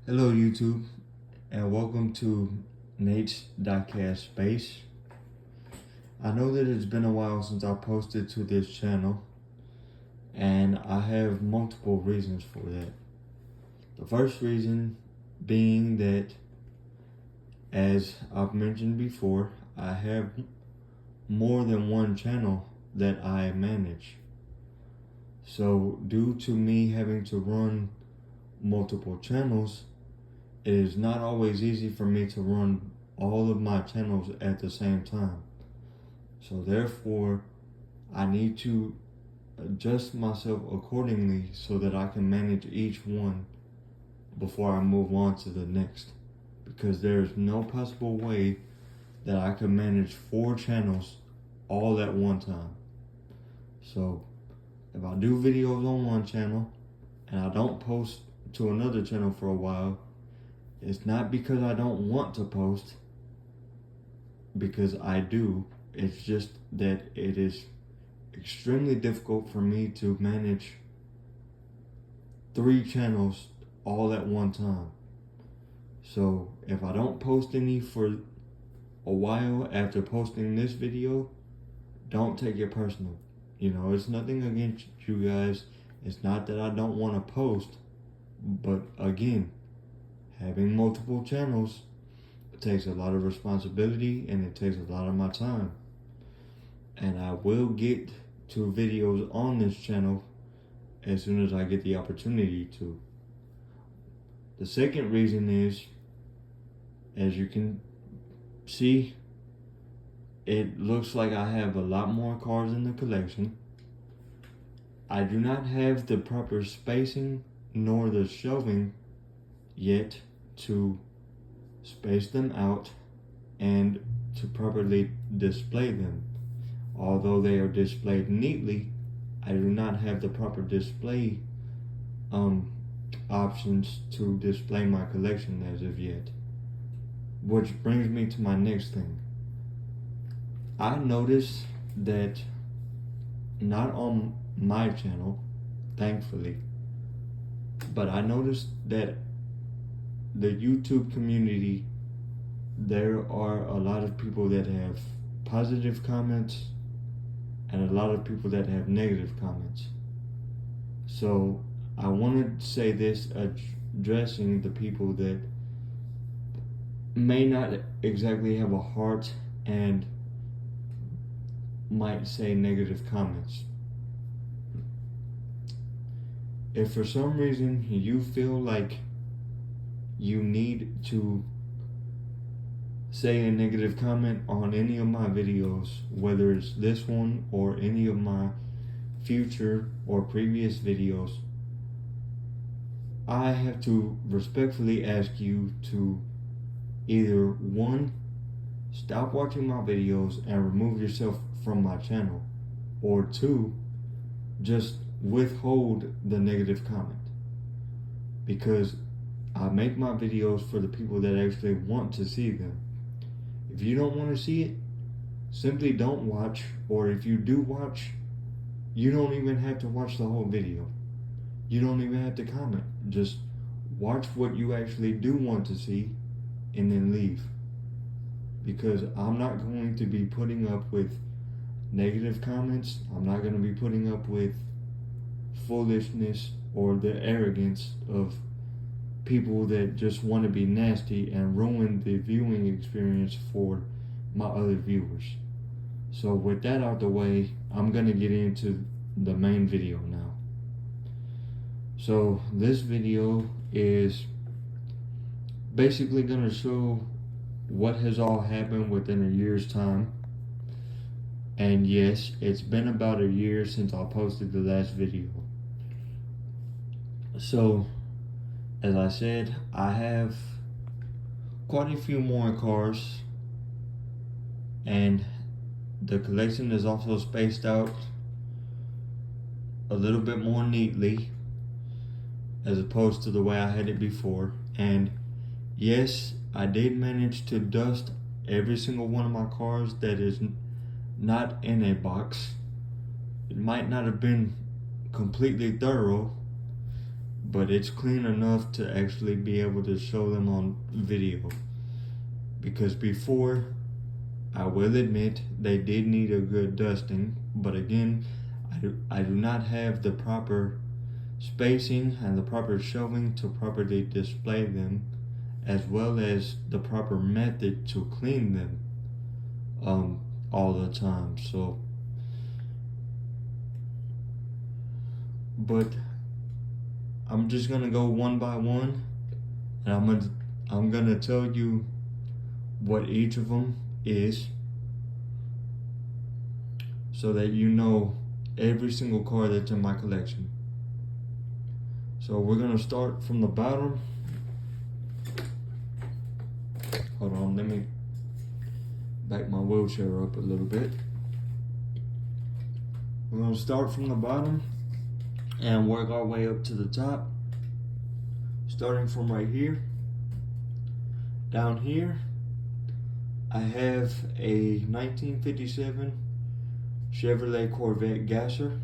Hello YouTube, and welcome to Nate's Diecast Space. I know that it's been a while since I posted to this channel, and I have multiple reasons for that. The first reason being that, as I've mentioned before, I have more than one channel that I manage. So due to me having to run multiple channels, it is not always easy for me to run all of my channels at the same time. So therefore, I need to adjust myself accordingly so that I can manage each one before I move on to the next. Because there is no possible way that I can manage 4 channels all at one time. So if I do videos on one channel and I don't post to another channel for a while, it's not because I don't want to post, because I do. It's just that it is extremely difficult for me to manage 3 channels all at one time. So if I don't post any for a while after posting this video, don't take it personal. You know, it's nothing against you guys. It's not that I don't want to post, but again, having multiple channels takes a lot of responsibility and it takes a lot of my time. And I will get to videos on this channel as soon as I get the opportunity to. The second reason is, as you can see, it looks like I have a lot more cars in the collection. I do not have the proper spacing nor the shelving yet to space them out and to properly display them. Although they are displayed neatly, I do not have the proper display options to display my collection as of yet. Which brings me to my next thing. I noticed that, not on my channel, thankfully, but I noticed that the YouTube community, there are a lot of people that have positive comments and a lot of people that have negative comments. So I wanted to say this, addressing the people that may not exactly have a heart and might say negative comments. If for some reason you feel like you need to say a negative comment on any of my videos, whether it's this one or any of my future or previous videos, I have to respectfully ask you to either 1, stop watching my videos and remove yourself from my channel, or 2, just withhold the negative comment. Because I make my videos for the people that actually want to see them. If you don't want to see it, simply don't watch, or if you do watch, you don't even have to watch the whole video. You don't even have to comment. Just watch what you actually do want to see and then leave. Because I'm not going to be putting up with negative comments. I'm not going to be putting up with foolishness or the arrogance of people that just want to be nasty and ruin the viewing experience for my other viewers. So with that out the way, I'm going to get into the main video now. So this video is basically going to show what has all happened within a year's time. And yes, it's been about a year since I posted the last video. So, as I said, I have quite a few more cars, and the collection is also spaced out a little bit more neatly as opposed to the way I had it before. And yes, I did manage to dust every single one of my cars that is not in a box. It might not have been completely thorough, but it's clean enough to actually be able to show them on video. Because before, I will admit, they did need a good dusting, but again, I do not have the proper spacing and the proper shelving to properly display them, as well as the proper method to clean them all the time. So, but I'm just gonna go one by one, and I'm gonna tell you what each of them is, so that you know every single car that's in my collection. So we're gonna start from the bottom. Hold on, let me back my wheelchair up a little bit. We're gonna start from the bottom and work our way up to the top. Starting from right here. Down here, I have a 1957 Chevrolet Corvette Gasser,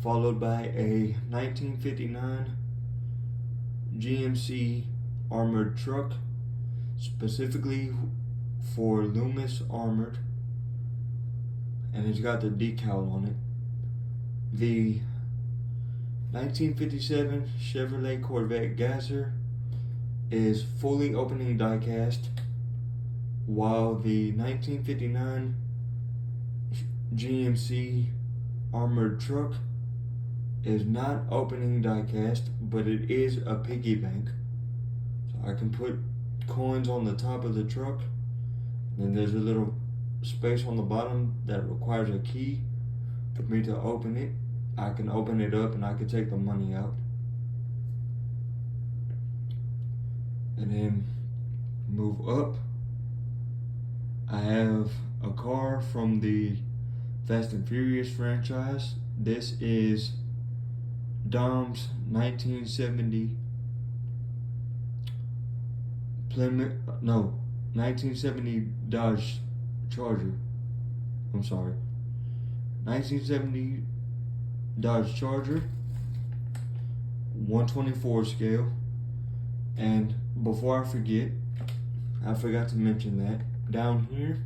followed by a 1959 GMC armored truck, specifically for Loomis Armored, and it's got the decal on it. The 1957 Chevrolet Corvette Gasser is fully opening diecast, while the 1959 GMC armored truck is not opening diecast, but it is a piggy bank. So I can put coins on the top of the truck, and then there's a little space on the bottom that requires a key for me to open it. I can open it up and I can take the money out. And then move up. I have a car from the Fast and Furious franchise. This is Dom's 1970 Plymouth, no, 1970 Dodge Charger. I'm sorry. 1970 Dodge Charger, 124 scale. And before I forget, I forgot to mention that down here,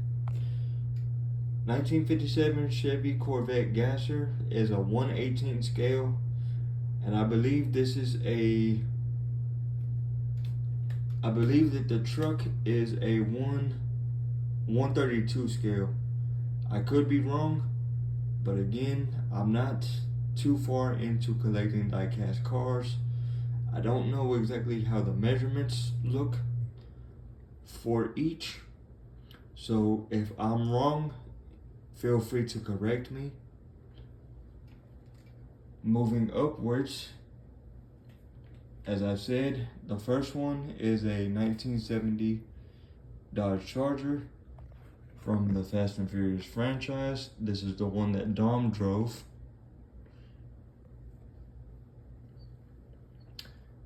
1957 Chevy Corvette Gasser is a 1/18 scale, and I believe this is I believe that the truck is a 1/32 scale. I could be wrong, but again, I'm not too far into collecting diecast cars. I don't know exactly how the measurements look for each, so if I'm wrong, feel free to correct me. Moving upwards, as I said, the first one is a 1970 Dodge Charger from the Fast and Furious franchise. This is the one that Dom drove.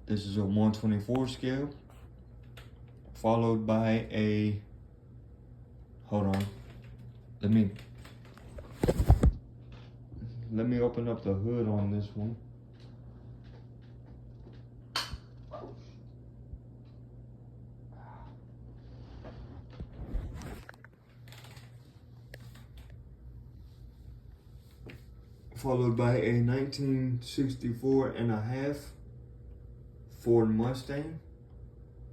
This is a 1/24 scale, followed by a, hold on, let me open up the hood on this one. Followed by a 1964 and a half Ford Mustang,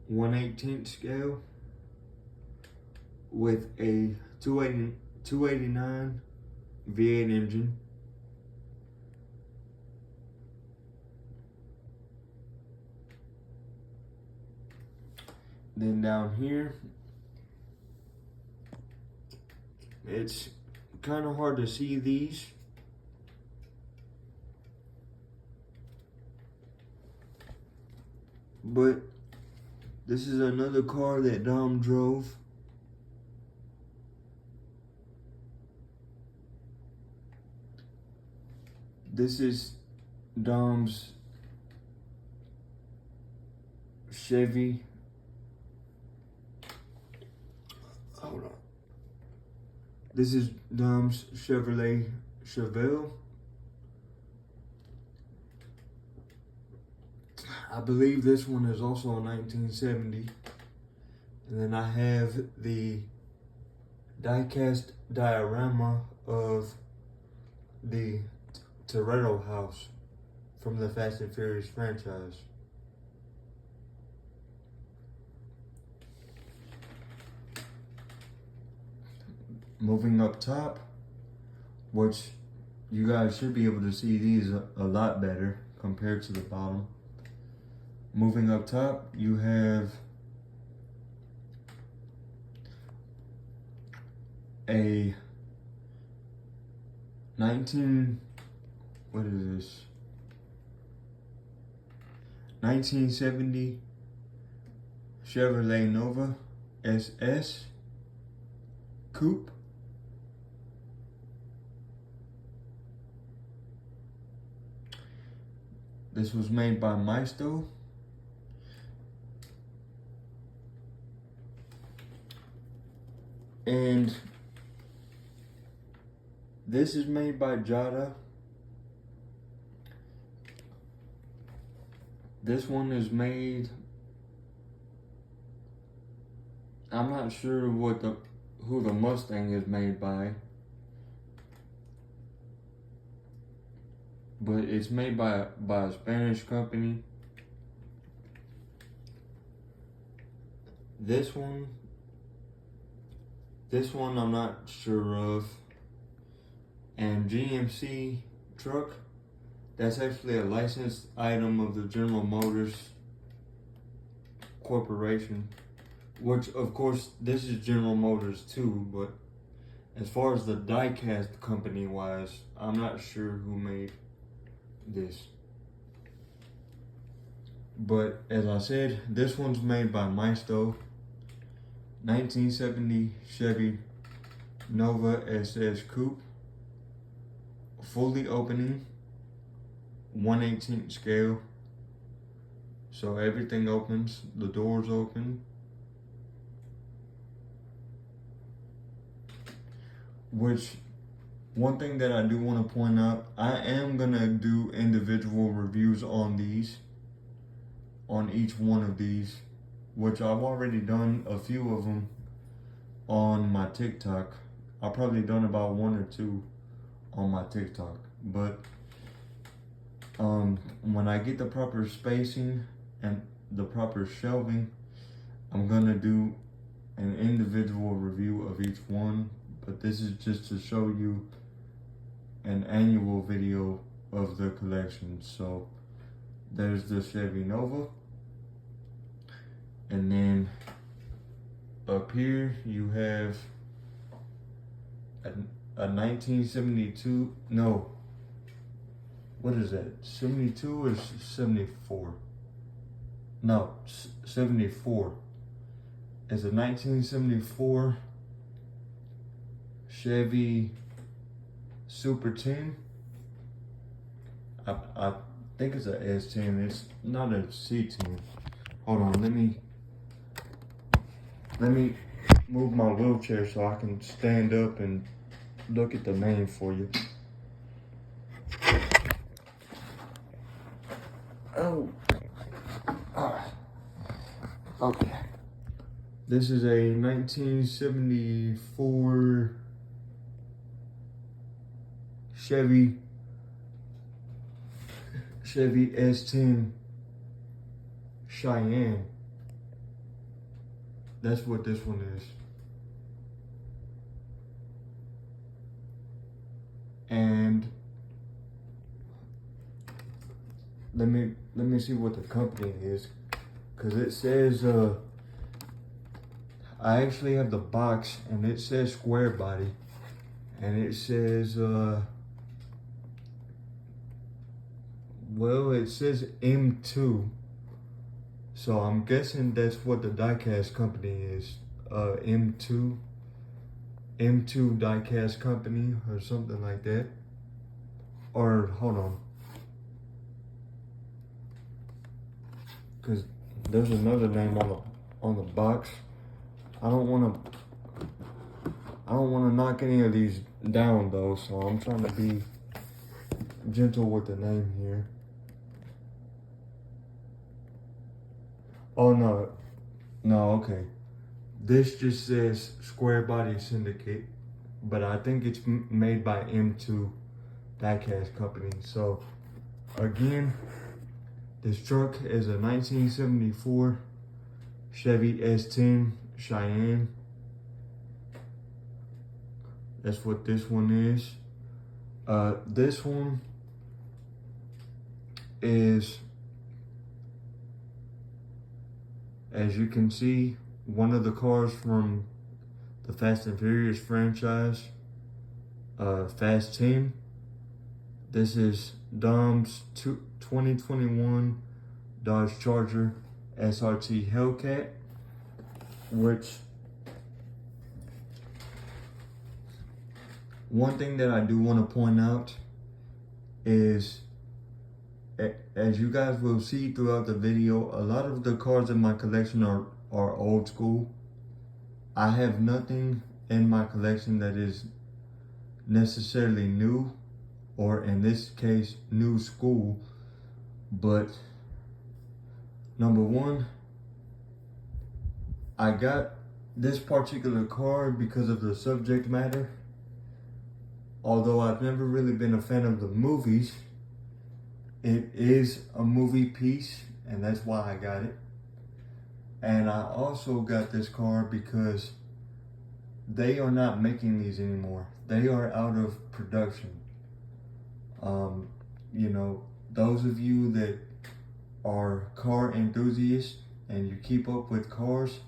1/18 scale, with a 289 V8 engine. Then down here, it's kind of hard to see these. But this is another car that Dom drove. This is Dom's Chevy. Hold on. This is Dom's Chevrolet Chevelle. I believe this one is also a 1970. And then I have the diecast diorama of the Toretto house from the Fast and Furious franchise. Moving up top, which you guys should be able to see these a lot better compared to the bottom. Moving up top, you have a 1970 Chevrolet Nova SS Coupe. This was made by Maisto. And this is made by Jada. This one is made, I'm not sure who the Mustang is made by, but it's made by a Spanish company. This one I'm not sure of. And GMC truck, that's actually a licensed item of the General Motors Corporation, which of course this is General Motors too, but as far as the diecast company wise, I'm not sure who made this. But as I said, this one's made by Maisto. 1970 Chevy Nova SS Coupe. Fully opening, 1/18 scale. So everything opens, the doors open. Which, one thing that I do want to point out, I am gonna do individual reviews on these, on each one of these, which I've already done a few of them on my TikTok. I've probably done about 1 or 2 on my TikTok, but when I get the proper spacing and the proper shelving, I'm gonna do an individual review of each one. But this is just to show you an annual video of the collection. So there's the Chevy Nova, and then up here you have a 1972, no, what is that, 72 or 74? No, 74. It's a 1974 Chevy Super 10. I think it's a S10, it's not a C10. Hold on, let me move my wheelchair so I can stand up and look at the name for you. Oh. Alright. Okay. This is a 1974 Chevy S10 Cheyenne. That's what this one is. And let me see what the company is, because it says I actually have the box and it says square body, and it says well, it says M2, so I'm guessing that's what the diecast company is. M2 Diecast Company or something like that. Or hold on, because there's another name on the box. I don't want to knock any of these down though, so I'm trying to be gentle with the name here. Oh no, no, okay. This just says Square Body Syndicate, but I think it's made by M2 Diecast Company. So again, this truck is a 1974 Chevy S10 Cheyenne. That's what this one is. This one is, as you can see, one of the cars from the Fast and Furious franchise, Fast 10. This is Dom's 2021 Dodge Charger SRT Hellcat, which, one thing that I do want to point out is, as you guys will see throughout the video, a lot of the cars in my collection are old school. I have nothing in my collection that is necessarily new, or in this case, new school. But number one, I got this particular car because of the subject matter. Although I've never really been a fan of the movies, it is a movie piece, and that's why I got it. And I also got this car because they are not making these anymore. They are out of production. You know, those of you that are car enthusiasts and you keep up with cars,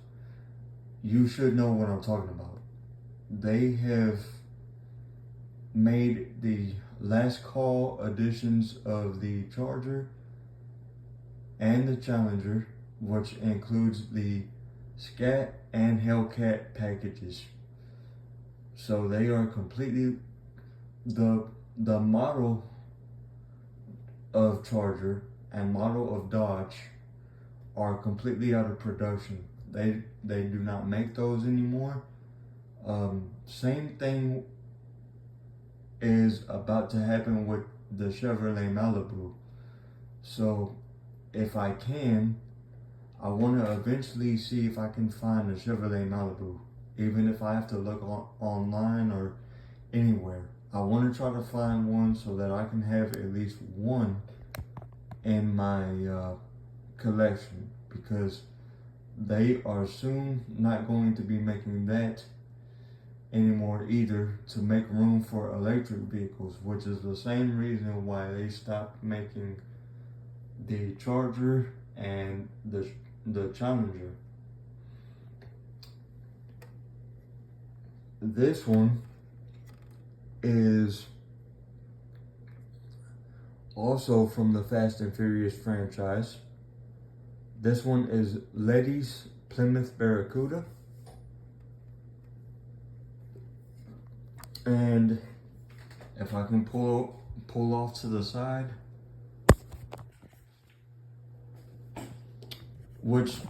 you should know what I'm talking about. They have made the last call editions of the Charger and the Challenger, which includes the Scat and Hellcat packages. So they are completely, the model of Charger and model of Dodge are completely out of production. They do not make those anymore. Same thing is about to happen with the Chevrolet Malibu. So if I can, I want to eventually see if I can find a Chevrolet Malibu, even if I have to look online or anywhere. I want to try to find one so that I can have at least one in my collection, because they are soon not going to be making that anymore either, to make room for electric vehicles, which is the same reason why they stopped making the Charger and the Challenger. This one is also from the Fast and Furious franchise. This one is Letty's Plymouth Barracuda. And if I can pull off to the side, which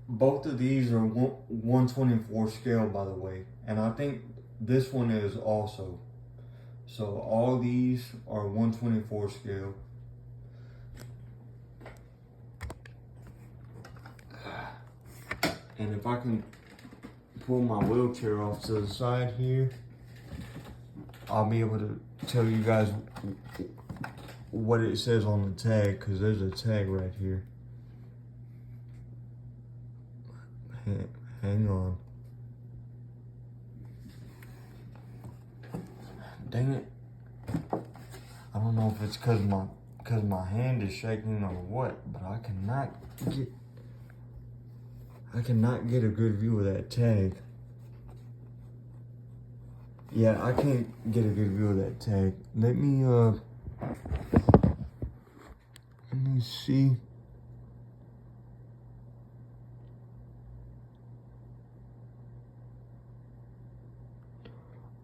both of these are 1/24 scale, by the way, and I think this one is also. So all these are 1/24 scale. And if I can pull my wheelchair off to the side here, I'll be able to tell you guys what it says on the tag, because there's a tag right here. Hang on. Dang it. I don't know if it's because my hand is shaking or what, but I cannot get a good view of that tag. Yeah, I can't get a good view of that tag. Let me see.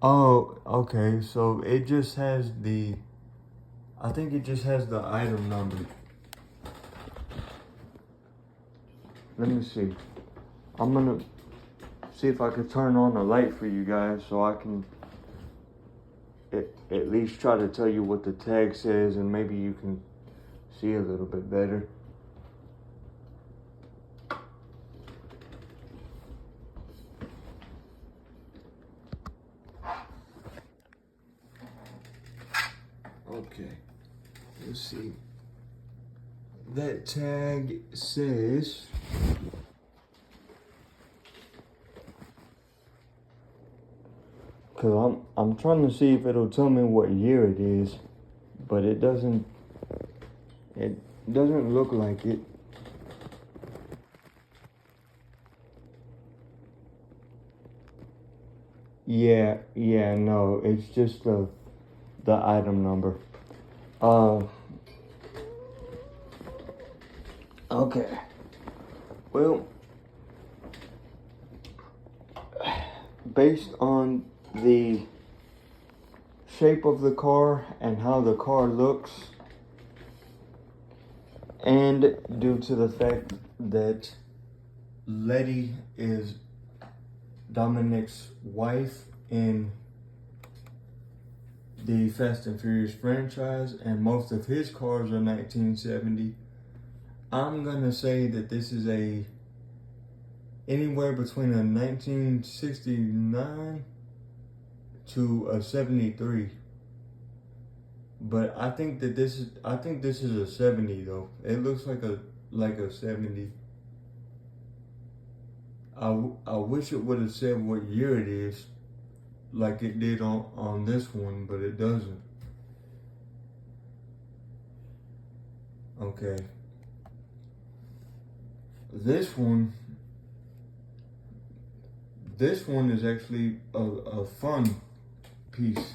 Oh, okay, so it just has I think it just has the item number. Let me see. I'm gonna see if I could turn on the light for you guys so I can at least try to tell you what the tag says, and maybe you can see a little bit better. let's see. That tag says because I'm trying to see if it'll tell me what year it is, but it doesn't look like it. Yeah, no, it's just the item number. Okay. Well, based on the shape of the car and how the car looks, and due to the fact that Letty is Dominic's wife in the Fast and Furious franchise, and most of his cars are 1970, I'm gonna say that this is anywhere between a 1969 to a 73. But I think this is a 70 though. It looks like a 70. I wish it would have said what year it is, like it did on this one, but it doesn't. Okay. This one is actually a fun piece.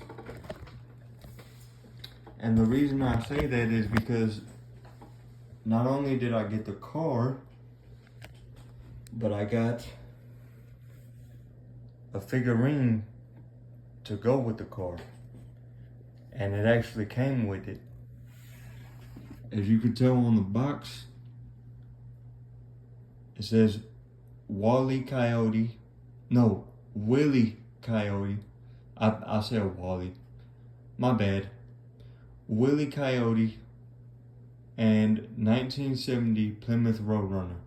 And the reason I say that is because not only did I get the car, but I got a figurine to go with the car. And it actually came with it. As you can tell on the box, it says Willie Coyote. I said Wally. My bad. Willie Coyote and 1970 Plymouth Roadrunner.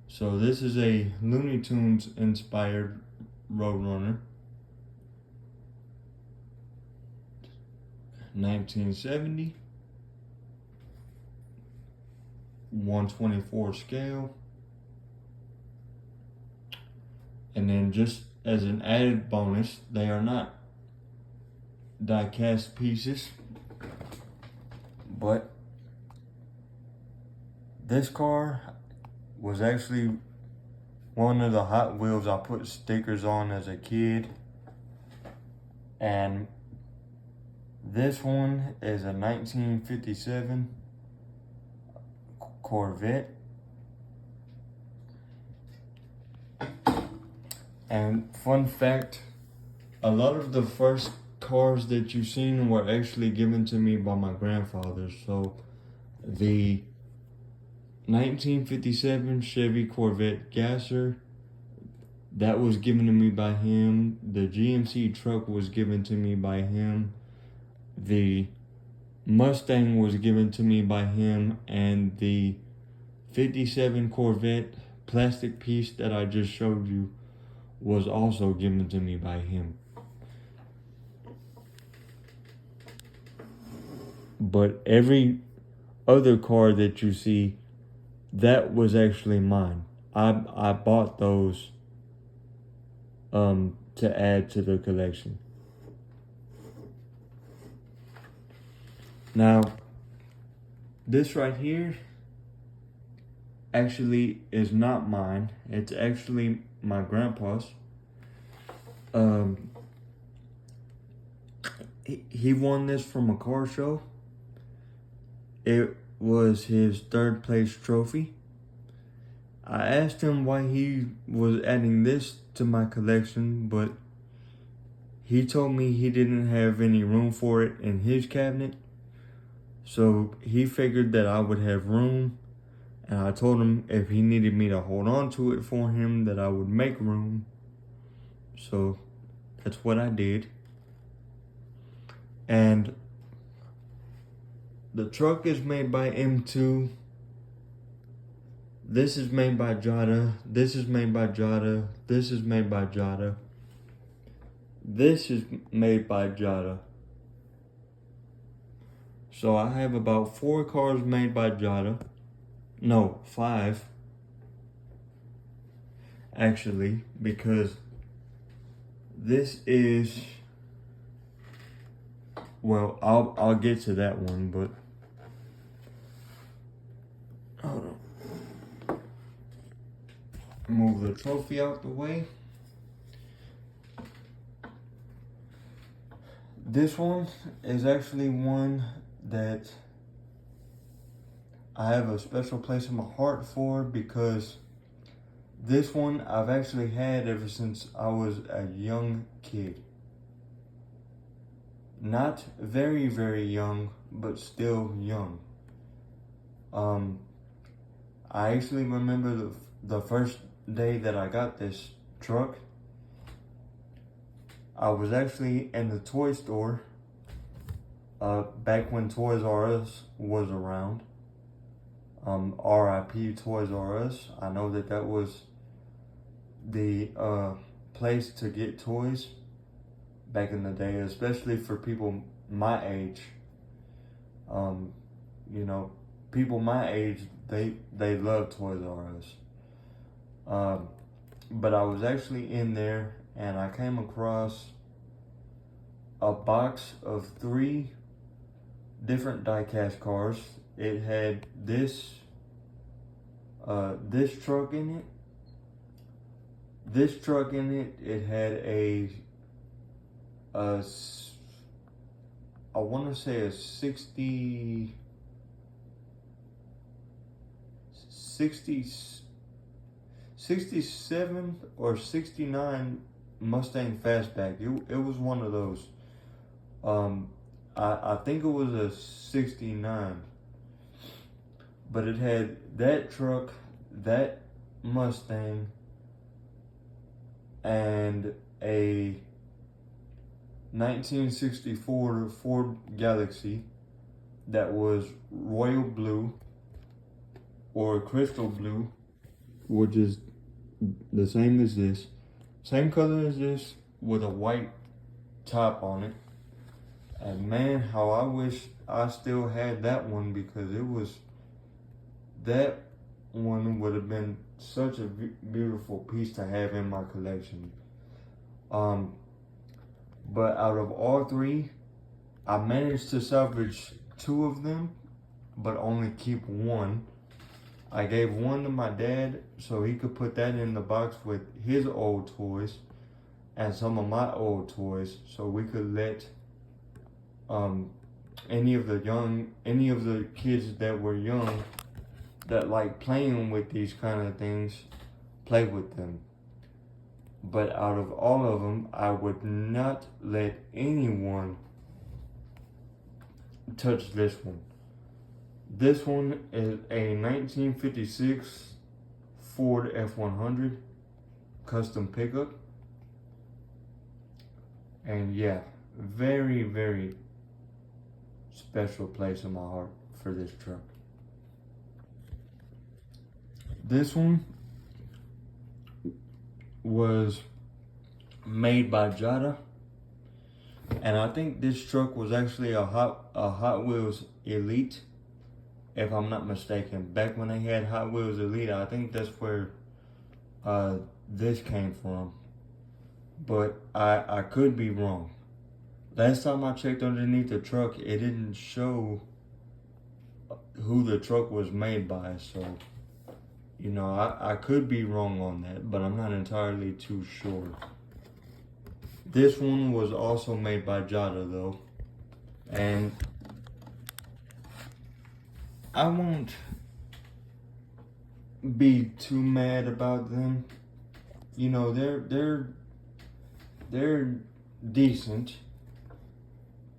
So this is a Looney Tunes inspired Roadrunner. 1970. 1/24 scale. And then just as an added bonus, they are not die-cast pieces, but this car was actually one of the Hot Wheels I put stickers on as a kid. And this one is a 1957 Corvette. And fun fact, a lot of the first cars that you've seen were actually given to me by my grandfather. So the 1957 Chevy Corvette Gasser, that was given to me by him. The GMC truck was given to me by him. The Mustang was given to me by him, and the 57 Corvette plastic piece that I just showed you was also given to me by him. But every other car that you see, that was actually mine. I bought those to add to the collection. Now, this right here actually is not mine. It's actually my grandpa's. He won this from a car show. It was his third place trophy. I asked him why he was adding this to my collection, but he told me he didn't have any room for it in his cabinet. So he figured that I would have room, and I told him if he needed me to hold on to it for him, that I would make room. So that's what I did. And the truck is made by M2. This is made by Jada. This is made by Jada. This is made by Jada. This is made by Jada. So I have about 4 cars made by Jada. No, 5. Actually, because this is, well, I'll get to that one, but hold on. Move the trophy out the way. This one is actually one that I have a special place in my heart for, because this one I've actually had ever since I was a young kid. Not very, very young, but still young. I actually remember the first day that I got this truck. I was actually in the toy store back when Toys R Us was around. RIP Toys R Us. I know that was the place to get toys back in the day, especially for people my age. You know, people my age, they love Toys R Us. But I was actually in there and I came across a box of 3 different diecast cars. It had this truck in it. This truck in it. It had I want to say a 67 or 69 Mustang Fastback. It was one of those. I think it was a 69. But it had that truck, that Mustang, and a 1964 Ford Galaxy that was royal blue or crystal blue, which is the same as this. Same color as this with a white top on it. And man, how I wish I still had that one, because that one would have been such a beautiful piece to have in my collection. But out of all 3, I managed to salvage 2 of them, but only keep 1. I gave 1 to my dad so he could put that in the box with his old toys and some of my old toys, so we could let any of the kids that were young that like playing with these kind of things play with them. But out of all of them, I would not let anyone touch this one. This one is a 1956 Ford F100 custom pickup. And yeah, very, very special place in my heart for this truck. This one was made by Jada, and I think this truck was actually a Hot Wheels Elite, if I'm not mistaken. Back when they had Hot Wheels Elite, I think that's where this came from, but I could be wrong. Last time I checked underneath the truck, it didn't show who the truck was made by, so you know, I could be wrong on that, but I'm not entirely too sure. This one was also made by Jada though, and I won't be too mad about them. You know, they're decent.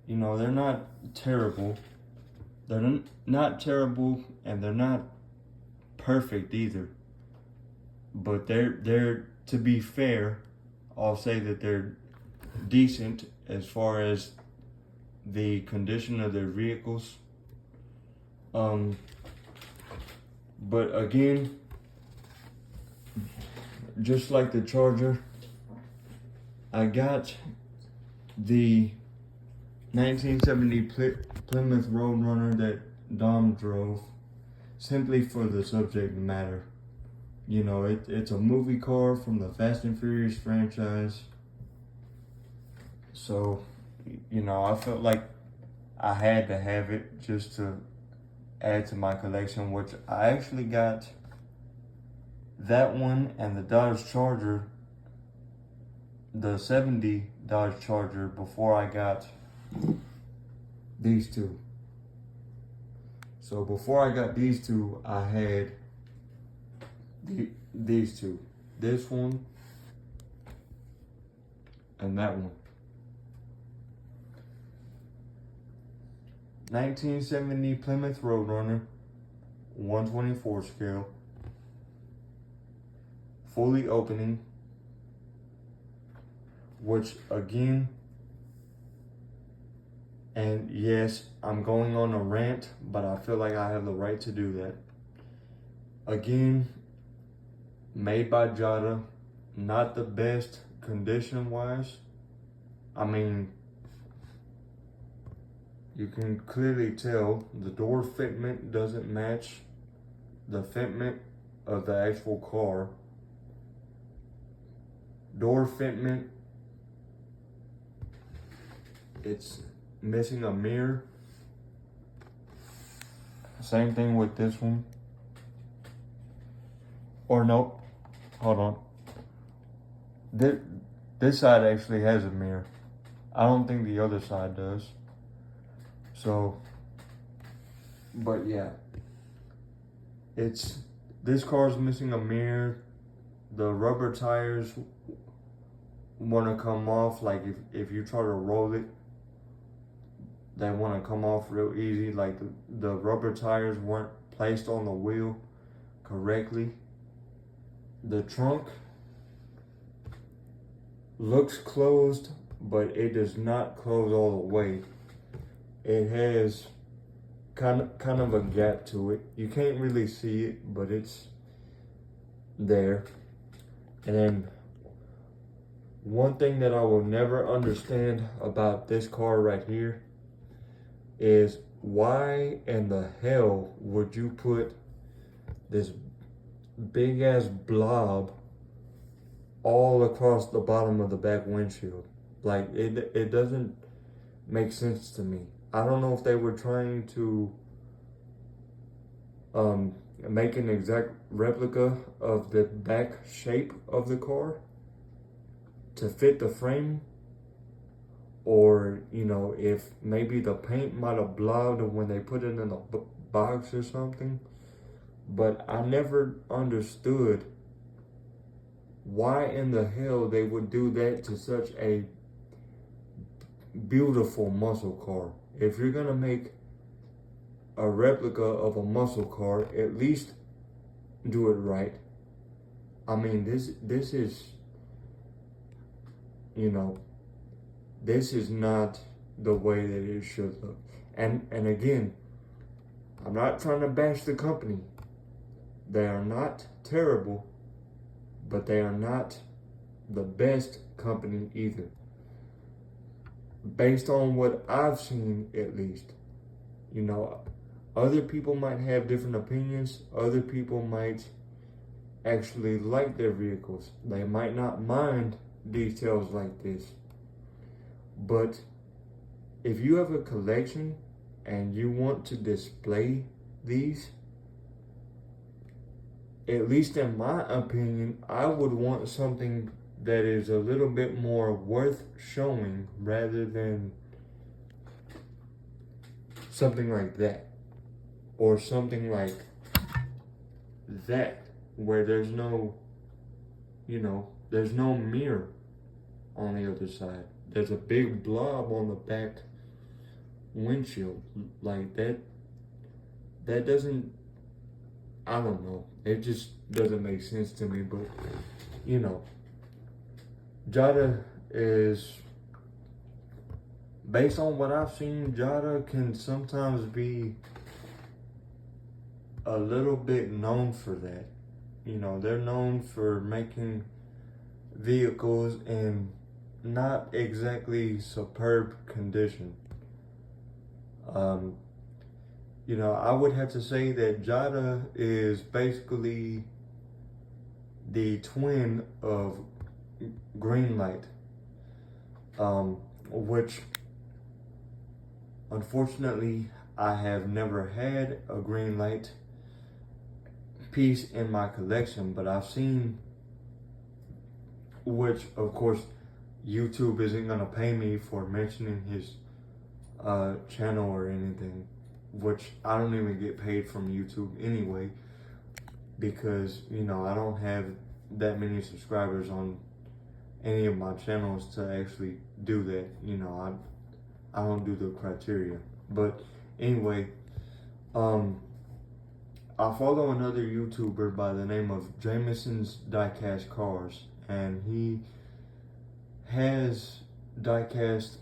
You know, they're not terrible. They're not terrible, and they're not perfect either. But they're to be fair, I'll say that they're decent as far as the condition of their vehicles. But again, just like the Charger, I got the 1970 Plymouth Roadrunner that Dom drove, simply for the subject matter. You know, it's a movie car from the Fast and Furious franchise. So, you know, I felt like I had to have it just to add to my collection, which I actually got that one and the Dodge Charger, the 70 Dodge Charger, before I got these two. So before I got these two, I had these two. This one and that one. 1970 Plymouth Roadrunner, 124 scale, fully opening, which again, and yes, I'm going on a rant, but I feel like I have the right to do that. Again, made by Jada, not the best condition wise. I mean, you can clearly tell the door fitment doesn't match the fitment of the actual car. Door fitment, it's missing a mirror. Same thing with this one. Or no, hold on. This side actually has a mirror. I don't think the other side does. So, but yeah, this car's missing a mirror. The rubber tires want to come off. Like if you try to roll it, they want to come off real easy. Like the rubber tires weren't placed on the wheel correctly. The trunk looks closed, but it does not close all the way. It has kind of a gap to it. You can't really see it, but it's there. And then one thing that I will never understand about this car right here is why in the hell would you put this big ass blob all across the bottom of the back windshield? Like it doesn't make sense to me. I don't know if they were trying to make an exact replica of the back shape of the car to fit the frame, or you know, if maybe the paint might have blobbed when they put it in the box or something. But I never understood why in the hell they would do that to such a beautiful muscle car. If you're gonna make a replica of a muscle car, at least do it right. I mean, this is, you know, this is not the way that it should look. And again, I'm not trying to bash the company. They are not terrible, but they are not the best company either. Based on what I've seen, at least. You know, other people might have different opinions. Other people might actually like their vehicles. They might not mind details like this. But if you have a collection and you want to display these, at least in my opinion, I would want something that is a little bit more worth showing rather than something like that. Or something like that, where there's no, you know, there's no mirror on the other side. There's a big blob on the back windshield. Like that doesn't, I don't know. It just doesn't make sense to me. But, you know, Jada is, based on what I've seen, Jada can sometimes be a little bit known for that. You know, they're known for making vehicles in not exactly superb condition. Um, I would have to say that Jada is basically the twin of Greenlight, which unfortunately I have never had a Greenlight piece in my collection, but I've seen, which of course YouTube isn't gonna pay me for mentioning his channel or anything, which I don't even get paid from YouTube anyway, because I don't have that many subscribers on any of my channels to actually do that. I don't do the criteria. But anyway, I follow another YouTuber by the name of Jameson's Diecast Cars, and he has diecast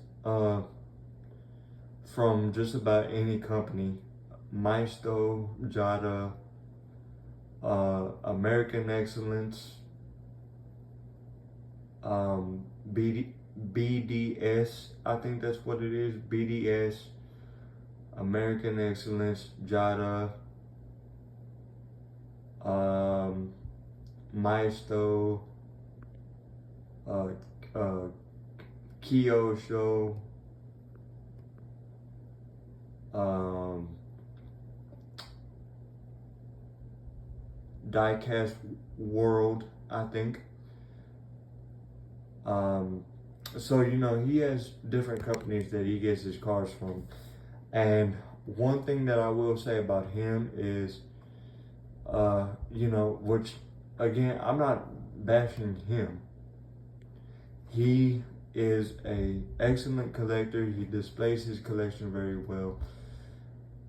from just about any company: Maisto, Jada, American Excellence, BDS, I think that's what it is. BDS, American Excellence, Jada, Maisto, Kyo Show, Diecast World, I think. So he has different companies that he gets his cars from, and one thing that I will say about him is, which again, I'm not bashing him. He is a excellent collector. He displays his collection very well.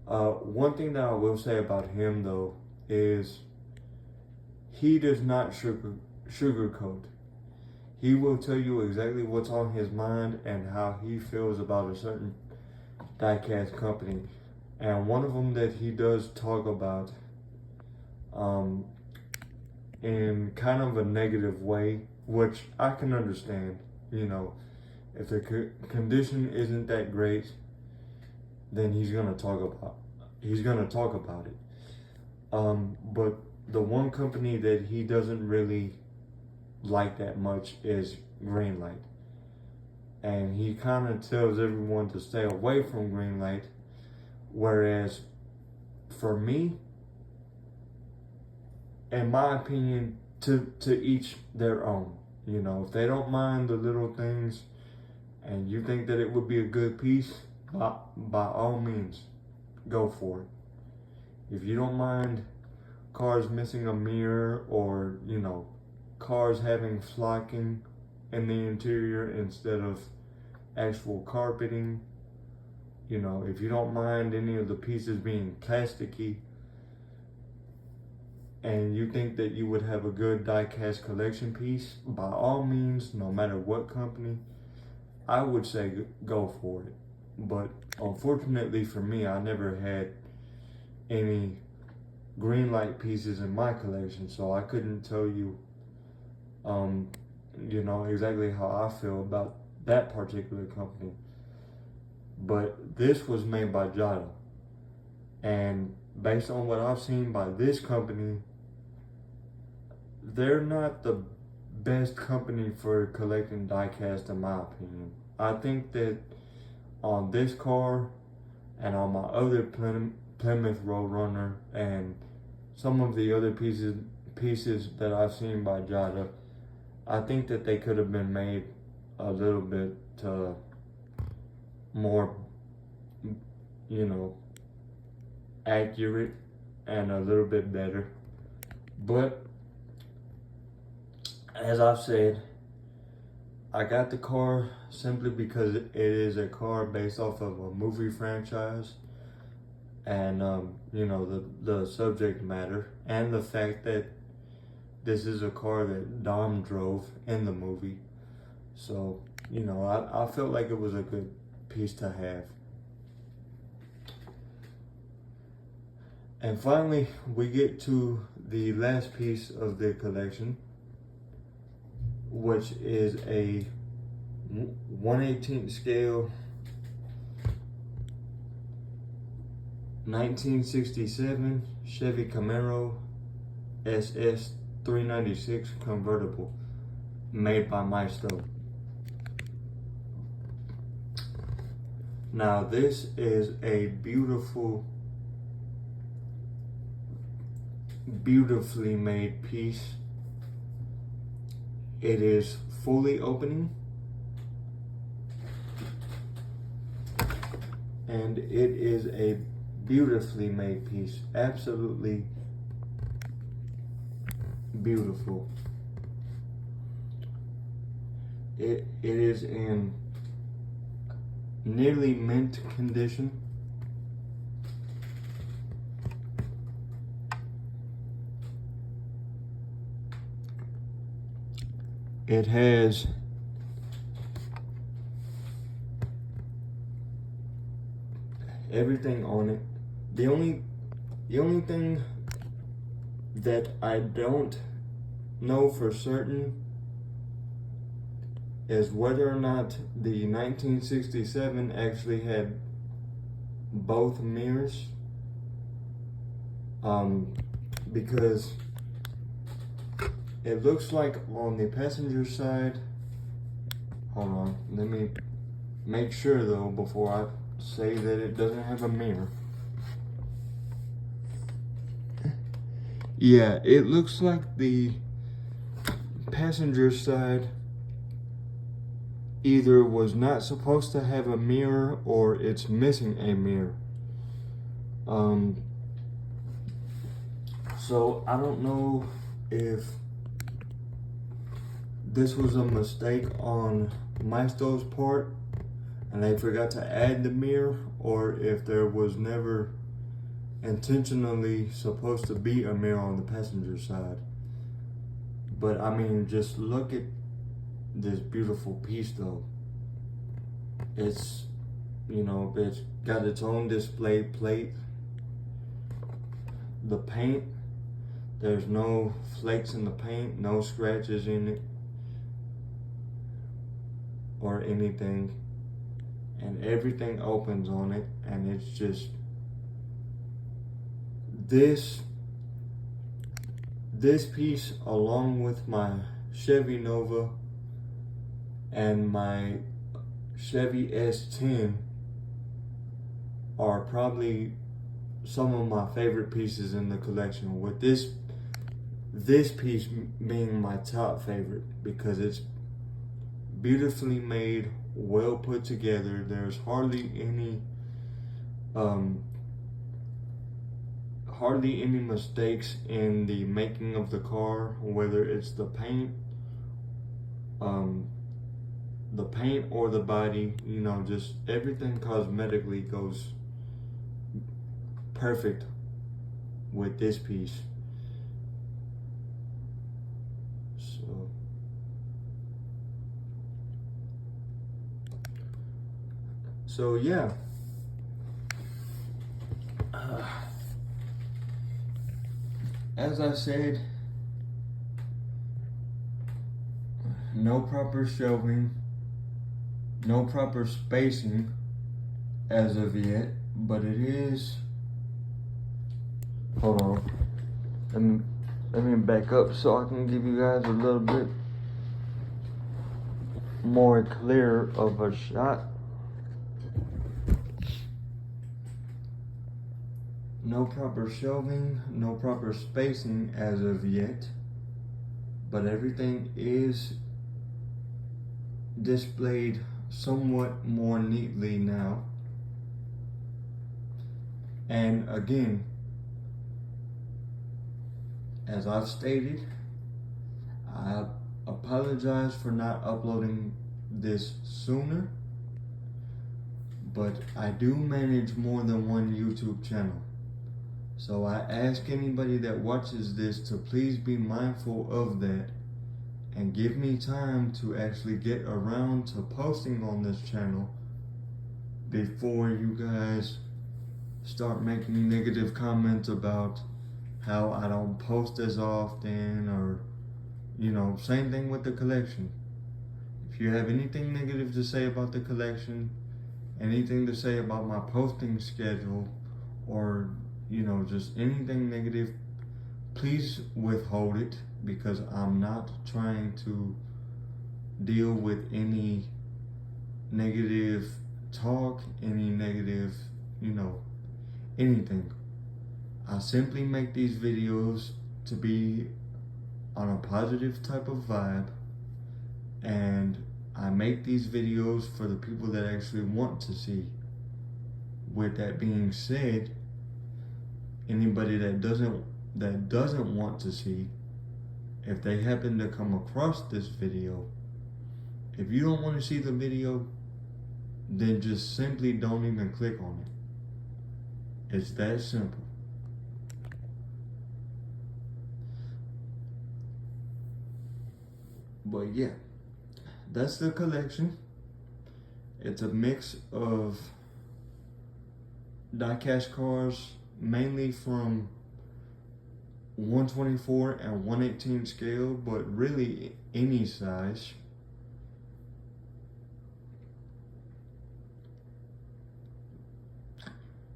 One thing that I will say about him though is he does not sugarcoat. He will tell you exactly what's on his mind and how he feels about a certain diecast company. And one of them that he does talk about in kind of a negative way, which I can understand. If the condition isn't that great, then he's gonna talk about it. But the one company that he doesn't really like that much is Greenlight, and he kind of tells everyone to stay away from Greenlight. Whereas for me, in my opinion, to each their own. If they don't mind the little things and you think that it would be a good piece, by all means, go for it. If you don't mind cars missing a mirror, or cars having flocking in the interior instead of actual carpeting, if you don't mind any of the pieces being plasticky, and you think that you would have a good diecast collection piece, by all means, no matter what company, I would say go for it. But unfortunately for me, I never had any Greenlight pieces in my collection, so I couldn't tell you exactly how I feel about that particular company. But this was made by Jada, and based on what I've seen by this company, they're not the best company for collecting diecast, in my opinion. I think that on this car and on my other Plymouth Roadrunner and some of the other pieces that I've seen by Jada, I think that they could have been made a little bit more, accurate and a little bit better. But as I've said, I got the car simply because it is a car based off of a movie franchise, and the subject matter, and the fact that this is a car that Dom drove in the movie. So I felt like it was a good piece to have. And finally, we get to the last piece of the collection, which is a 1/18 scale 1967 Chevy Camaro SS 396 convertible made by Maestro. Now this is a beautifully made piece. It is fully opening, and it is a beautifully made piece. Absolutely beautiful. It is in nearly mint condition. It has everything on it. The only thing that I don't know for certain is whether or not the 1967 actually had both mirrors. Because it looks like on the passenger side, hold on, let me make sure though before I say that it doesn't have a mirror. Yeah, it looks like the passenger side either was not supposed to have a mirror or it's missing a mirror. So I don't know if this was a mistake on Maestro's part and they forgot to add the mirror, or if there was never intentionally supposed to be a mirror on the passenger side. But I mean, just look at this beautiful piece though. It's, you know, it's got its own display plate. The paint, there's no flakes in the paint, no scratches in it or anything, and everything opens on it, and it's just this piece, along with my Chevy Nova and my Chevy S10, are probably some of my favorite pieces in the collection, with this piece being my top favorite because it's beautifully made, well put together. There's hardly any mistakes in the making of the car, whether it's the paint or the body. You know, just everything cosmetically goes perfect with this piece. So yeah. As I said, no proper shelving, no proper spacing as of yet, but it is, hold on, let me back up so I can give you guys a little bit more clear of a shot. No proper shelving, no proper spacing as of yet, but everything is displayed somewhat more neatly now. And again, as I've stated, I apologize for not uploading this sooner, but I do manage more than one YouTube channel. So I ask anybody that watches this to please be mindful of that and give me time to actually get around to posting on this channel before you guys start making negative comments about how I don't post as often, or, you know, same thing with the collection. If you have anything negative to say about the collection, anything to say about my posting schedule, or just anything negative, please withhold it, because I'm not trying to deal with any negative talk, any negative, anything. I simply make these videos to be on a positive type of vibe, and I make these videos for the people that actually want to see. With that being said, anybody that doesn't want to see, if they happen to come across this video, if you don't want to see the video, then just simply don't even click on it. It's that simple. But yeah, that's the collection. It's a mix of diecast cars, mainly from 124 and 118 scale, but really any size.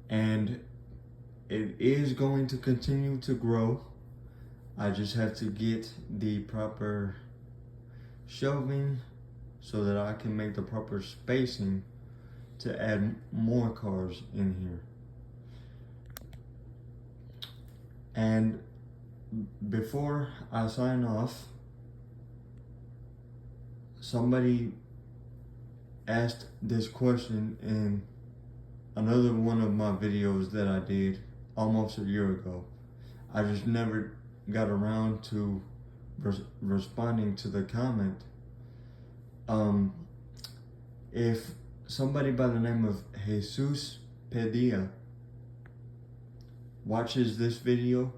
And it is going to continue to grow. I just have to get the proper shelving so that I can make the proper spacing to add more cars in here. And before I sign off, somebody asked this question in another one of my videos that I did almost a year ago. I just never got around to responding to the comment. If somebody by the name of Jesus Padilla watches this video,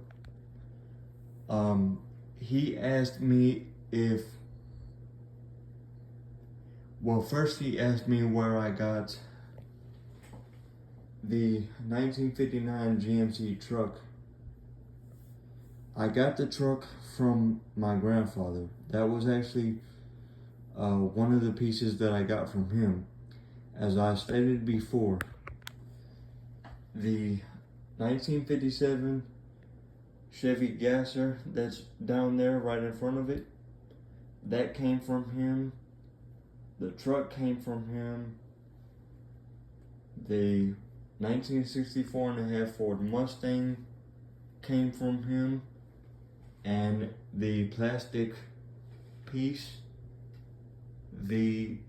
he asked me first he asked me where I got the 1959 GMC truck. I got the truck from my grandfather. That was actually one of the pieces that I got from him. As I stated before, the 1957 Chevy Gasser that's down there right in front of it, that came from him. The truck came from him. The 1964 and a half Ford Mustang came from him. And the plastic piece, the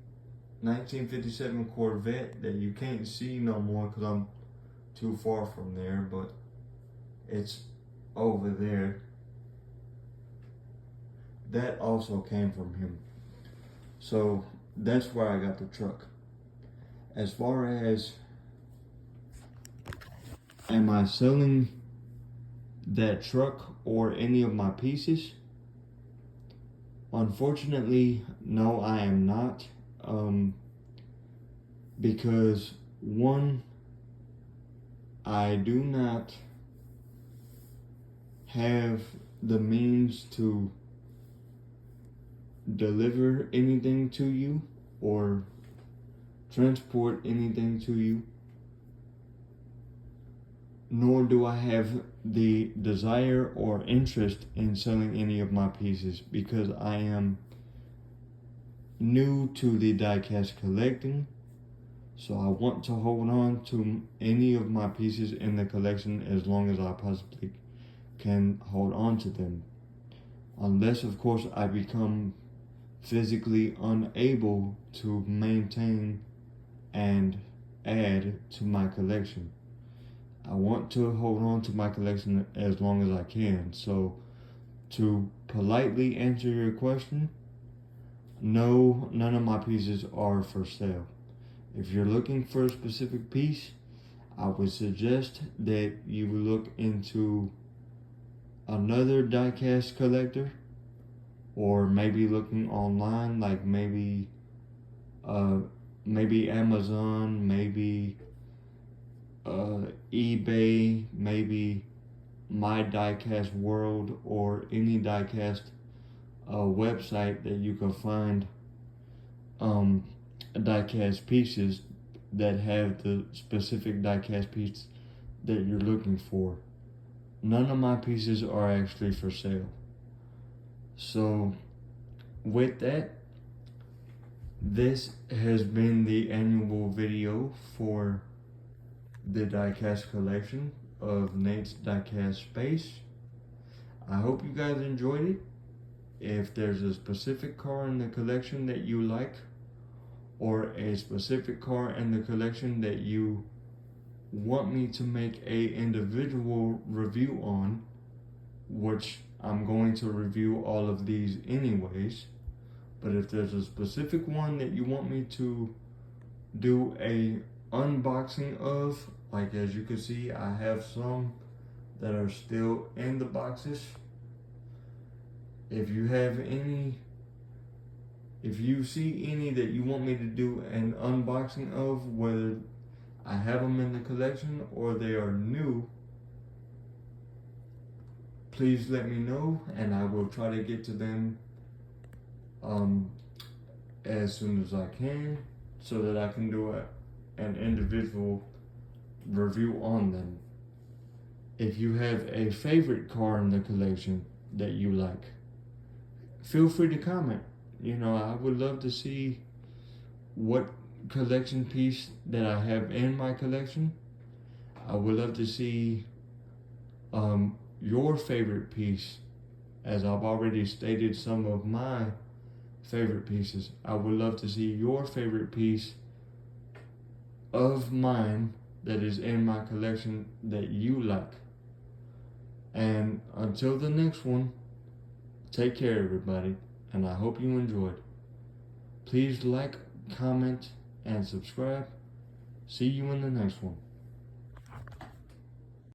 1957 Corvette that you can't see no more because I'm too far from there, but it's over there, that also came from him. So that's where I got the truck. As far as am I selling that truck or any of my pieces? Unfortunately, no, I am not. Because one, I do not have the means to deliver anything to you or transport anything to you, nor do I have the desire or interest in selling any of my pieces, because I am new to the diecast collecting. So I want to hold on to any of my pieces in the collection as long as I possibly can hold on to them. Unless, of course, I become physically unable to maintain and add to my collection. I want to hold on to my collection as long as I can. So to politely answer your question, no, none of my pieces are for sale. If you're looking for a specific piece, I would suggest that you look into another diecast collector, or maybe looking online, like maybe Amazon, maybe eBay, maybe My Diecast World, or any diecast website that you can find diecast pieces that have the specific diecast piece that you're looking for. None of my pieces are actually for sale. So with that, this has been the annual video for the diecast collection of Nate's Diecast Space. I hope you guys enjoyed it. If there's a specific car in the collection that you like, or a specific car in the collection that you want me to make a individual review on, which I'm going to review all of these anyways, but if there's a specific one that you want me to do a unboxing of, like as you can see, I have some that are still in the boxes. If you have any, if you see any that you want me to do an unboxing of, whether I have them in the collection or they are new, please let me know and I will try to get to them as soon as I can, so that I can do an individual review on them. If you have a favorite car in the collection that you like, feel free to comment. You know, I would love to see what collection piece that I have in my collection. I would love to see your favorite piece, as I've already stated some of my favorite pieces. I would love to see your favorite piece of mine that is in my collection that you like. And until the next one, take care everybody, and I hope you enjoyed. Please like, comment, and subscribe. See you in the next one.